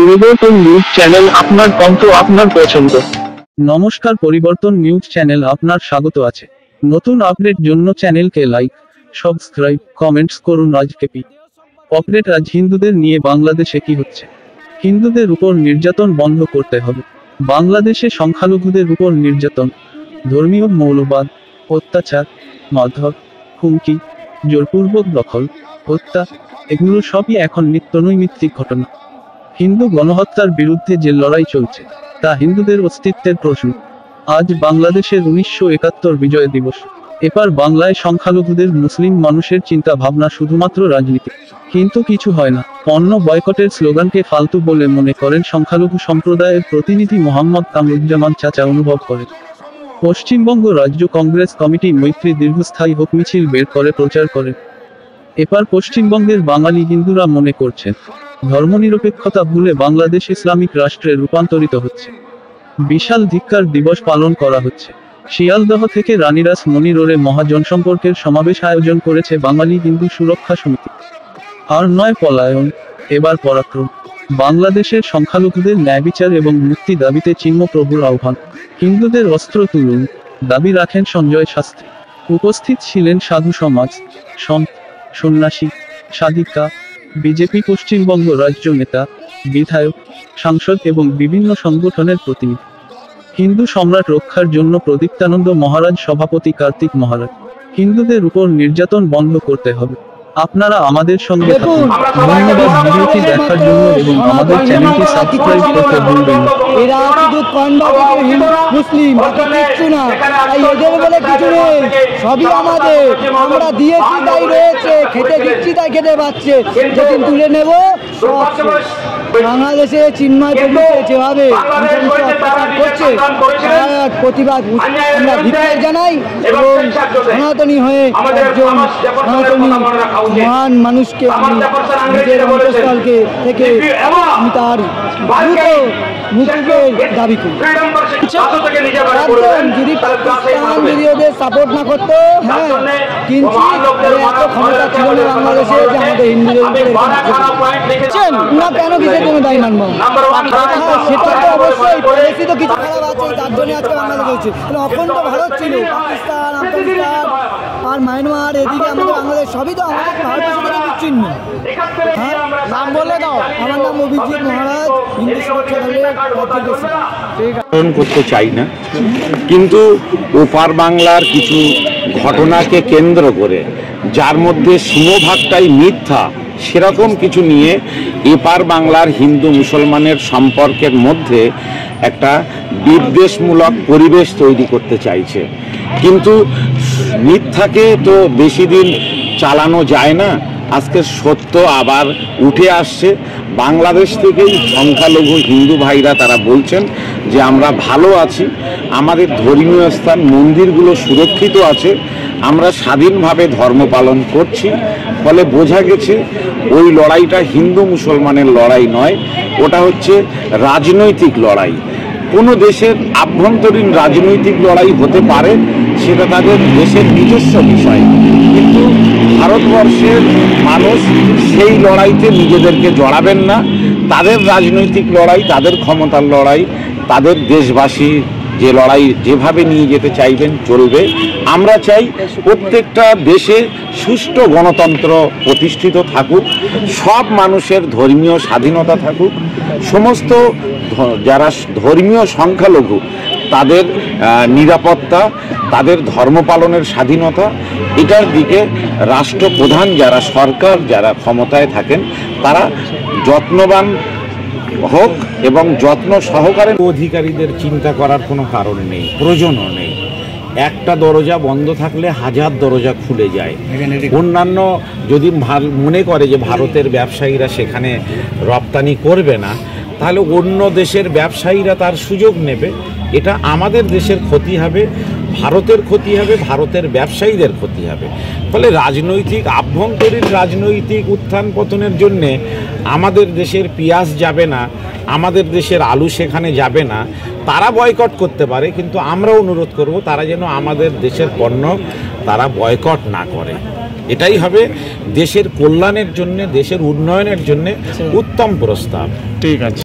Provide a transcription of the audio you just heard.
পরিবর্তন news channel, আপনার কণ্ঠ, আপনার পছন্দ। নমস্কার, পরিবর্তন নিউজ চ্যানেল আপনার স্বাগত আছে। নতুন আপডেট জন্য চ্যানেলকে লাইক, সাবস্ক্রাইব, কমেন্টস করুন। আজকে আপডেট। আজ হিন্দুদের নিয়ে বাংলাদেশে কি হচ্ছে। হিন্দুদের উপর নির্যাতন বন্ধ করতে হবে। বাংলাদেশে সংখ্যালঘুদের উপর নির্যাতন, ধর্মীয় মৌলবাদ, অত্যাচার, মারধর, হুমকি, জোরপূর্বক দখল, হত্যা, এগুলো সবই এখন নিত্যনৈমিত্তিক ঘটনা। হিন্দু গণহত্যার বিরুদ্ধে যে লড়াই চলছে তা হিন্দুদের অস্তিত্বের প্রশ্ন। আজ বাংলাদেশের 1971 বিজয় দিবস। এবার বাংলায় সংখ্যালঘুদের, মুসলিম মানুষের চিন্তা ভাবনা শুধুমাত্র রাজনীতি, কিন্তু কিছু হয় না। পণ্য বয়কটের স্লোগানকে ফালতু বলে মনে করেন সংখ্যালঘু সম্প্রদায়ের প্রতিনিধি মোহাম্মদ কামরুজ্জামান চাচা অনুভব করেন। পশ্চিমবঙ্গ রাজ্য কংগ্রেস কমিটি মৈত্রী দীর্ঘস্থায়ী হোক মিছিল বের করে প্রচার করে। এবার পশ্চিমবঙ্গের বাঙালি হিন্দুরা মনে করছেন ধর্মনিরপেক্ষতা ভুলে বাংলাদেশ ইসলামিক রাষ্ট্রে রূপান্তরিত হচ্ছে। বিশাল ধিক্কার দিবস পালন করা হচ্ছে। শিয়ালদহ থেকে রানীরাস মনি রোডে মহাজনসম্পর্কের সমাবেশ আয়োজন করেছে বাঙালি হিন্দু সুরক্ষা সমিতি। আর নয় পলায়ন, এবার পরাক্রম। বাংলাদেশের সংখ্যালঘুদের ন্যায়বিচার এবং মুক্তি দাবিতে চিন্মপ্রভুর আহ্বান। হিন্দুদের অস্ত্র তুলুন, দাবি রাখেন সঞ্জয় শাস্ত্রী। উপস্থিত ছিলেন সাধু সমাজ, সন্ত, সন্ন্যাসী, সাধিকা, বিজেপি পশ্চিমবঙ্গ রাজ্য নেতা, বিধায়ক, সাংসদ এবং বিভিন্ন সংগঠনের প্রতিনিধি। হিন্দু সম্রাট রক্ষার জন্য প্রদীপ্তানন্দ মহারাজ সভাপতি কার্তিক মহারাজ। হিন্দুদের উপর নির্যাতন বন্ধ করতে হবে। আপনারা আমাদের সঙ্গে থাকুন। ধন্যবাদ ভিডিওটি দেখার জন্য এবং আমাদের চ্যানেলটি সাবস্ক্রাইব করতে ভুলবেন না। এরা শুধু কন্ডাক্ট হিন্দু মুসলিম কিচ্ছু না, তাই এদের বলে কিছু নেই, সবই আমাদের। আমরা দিয়েছি তাই রয়েছে, খেতে দিচ্ছি তাই খেতে পাচ্ছে, যেদিন তুলে নেব বাংলাদেশে চিন্ময় প্রভুকে যেভাবে করছে তার প্রতিবাদ আমরা ধিক্কার জানাই এবং সনাতনী হয়ে একজন সনাতনী মহান মানুষকে আমি নিজের অন্তঃস্থলকে থেকে আমি তার মুক্তির দাবি করি। যদি পাকিস্তান যদি ওদের সাপোর্ট না করতো, হ্যাঁ, কিন্তু এত ক্ষমতা ছিল না বাংলাদেশে যে আমাদের হিন্দুদের না কেন কিসের জন্য দায়ী মানব। সেটা তো অবশ্যই পলিসি তো কিছু খারাপ আছে, তার জন্য আজকে বাংলাদেশ হচ্ছে। অখণ্ড ভারত ছিল, পাকিস্তান, আফগানিস্তান আর মায়ানমার, এদিকে আমাদের বাংলাদেশ সবই তো আমাদের ভারতবর্ষ থেকে বিচ্ছিন্ন। হ্যাঁ, নাম বলে দাও। আমার নাম অভিজিৎ মহারাজ, হিন্দু সুরক্ষা দলের করতে চাই না, কিন্তু ওপার বাংলার কিছু ঘটনাকে কেন্দ্র করে যার মধ্যে সিংহভাগটাই মিথ্যা, সেরকম কিছু নিয়ে এপার বাংলার হিন্দু মুসলমানের সম্পর্কের মধ্যে একটা বিদ্বেষমূলক পরিবেশ তৈরি করতে চাইছে। কিন্তু মিথ্যাকে তো বেশি দিন চালানো যায় না। আজকে সত্য আবার উঠে আসছে। বাংলাদেশ থেকেই সংখ্যালঘু হিন্দু ভাইরা তারা বলছেন যে আমরা ভালো আছি, আমাদের ধর্মীয় স্থান মন্দিরগুলো সুরক্ষিত আছে, আমরা স্বাধীনভাবে ধর্ম পালন করছি। ফলে বোঝা গেছে ওই লড়াইটা হিন্দু মুসলমানের লড়াই নয়, ওটা হচ্ছে রাজনৈতিক লড়াই। কোনো দেশের আভ্যন্তরীণ রাজনৈতিক লড়াই হতে পারে, সেটা তাদের দেশের নিজস্ব বিষয়, কিন্তু ভারতবর্ষের মানুষ সেই লড়াইতে নিজেদেরকে জড়াবেন না। তাদের রাজনৈতিক লড়াই, তাদের ক্ষমতার লড়াই, তাদের দেশবাসী যে লড়াই যেভাবে নিয়ে যেতে চাইবেন চলবে। আমরা চাই প্রত্যেকটা দেশে সুষ্ঠু গণতন্ত্র প্রতিষ্ঠিত থাকুক, সব মানুষের ধর্মীয় স্বাধীনতা থাকুক, সমস্ত যারা ধর্মীয় সংখ্যালঘু তাদের নিরাপত্তা, তাদের ধর্ম পালনের স্বাধীনতা, এটার দিকে রাষ্ট্রপ্রধান যারা, সরকার যারা ক্ষমতায় থাকেন, তারা যত্নবান হোক এবং যত্ন সহকারে। অধিকারীদের চিন্তা করার কোনো কারণ নেই, প্রয়োজনও নেই। একটা দরজা বন্ধ থাকলে হাজার দরজা খুলে যায়। অন্যান্য যদি মনে করে যে ভারতের ব্যবসায়ীরা সেখানে রপ্তানি করবে না, তাহলে অন্য দেশের ব্যবসায়ীরা তার সুযোগ নেবে। এটা আমাদের দেশের ক্ষতি হবে, ভারতের ক্ষতি হবে, ভারতের ব্যবসায়ীদের ক্ষতি হবে। ফলে রাজনৈতিক, আভ্যন্তরীণ রাজনৈতিক উত্থান পতনের জন্যে আমাদের দেশের পেঁয়াজ যাবে না, আমাদের দেশের আলু সেখানে যাবে না। তারা বয়কট করতে পারে, কিন্তু আমরা অনুরোধ করব তারা যেন আমাদের দেশের পণ্য তারা বয়কট না করে। এটাই হবে দেশের কল্যাণের জন্য, দেশের উন্নয়নের জন্য উত্তম প্রস্তাব। ঠিক আছে।